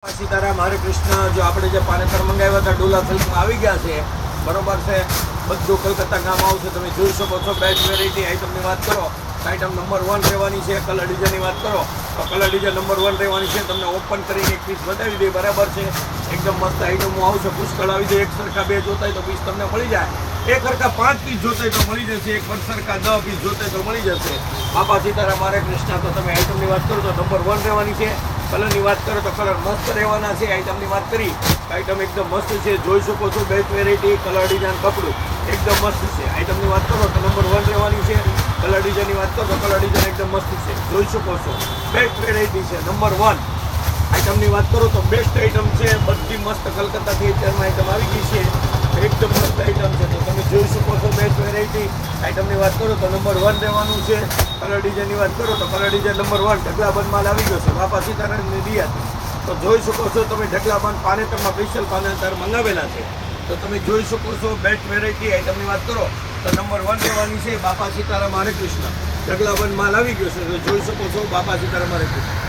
સીતારામ હરે કૃષ્ણ। જો આપણે જે પાનેતર મંગાવ્યા હતા ડોલા સિલ્કમાં આવી ગયા છે, બરોબર છે। બધું કલકત્તા ગામ આવશે, તમે જોઈ શકો છો। બેસ્ટ વેરાયટી આઈટમની વાત કરો તો આઈટમ નંબર 1 રહેવાની છે। કલર ડિઝાઇનની વાત કરો તો કલર ડિઝાઇન નંબર 1 રહેવાની છે। તમને ઓપન કરીને એક પીસ બતાવી દે, બરાબર છે। એકદમ મસ્ત આઈટમો આવશે, પુષ્કળ આવી જાય। એક સરખા 2 જોતા હોય તો પીસ તમને મળી જાય, એક સરખા 5 પીસ જોતા હોય તો મળી જશે, એક સરખા 10 પીસ જોતા હોય તો મળી જશે। બાપા સીતારામ હરે કૃષ્ણ। તો તમે આઈટમની વાત કરો તો નંબર 1 રહેવાની છે। કલરની વાત કરો તો કલર મસ્ત રહેવાના છે। આઈટમની વાત કરી આઈટમ એકદમ મસ્ત છે, જોઈ શકો છો। બેસ્ટ વેરાયટી, કલર ડિઝાઇન, કપડું એકદમ મસ્ત છે। આઈટમની વાત કરો તો નંબર 1 રહેવાની છે। કલર ડિઝાઇનની વાત કરો તો કલર ડિઝાઇન એકદમ મસ્ત છે, જોઈ શકો છો। બેસ્ટ વેરાયટી છે, નંબર 1। આઈટમની વાત કરો તો બેસ્ટ આઈટમ છે, બધી મસ્ત કલકત્તાથી અત્યારમાં આઈટમ આવી ગઈ છે, એકદમ મસ્ત આઈટમ છે। તો તમે જોઈ શકો છો બેસ્ટ વેરાયટી। આઈટમની વાત કરો તો નંબર 1 રહેવાનું છે। કલર ડિઝાઇનની વાત કરો તો કલર ડિઝાઇન નંબર 1 ઢગલાબંધ માલ આવી ગયો છે બાપા સીતારામની દિયાથી। તો જોઈ શકો છો તમે, ઢગલાબંધ પાનેતરમાં સ્પેશિયલ પાનેતર મંગાવેલા છે। તો તમે જોઈ શકો છો બેસ્ટ વેરાયટી। આઈટમની વાત કરો તો નંબર 1 રહેવાની છે। બાપા સીતારામ હરે કૃષ્ણ। ઢગલાબંધ માલ આવી ગયો છે, તો જોઈ શકો છો। બાપા સીતારામ હરે કૃષ્ણ।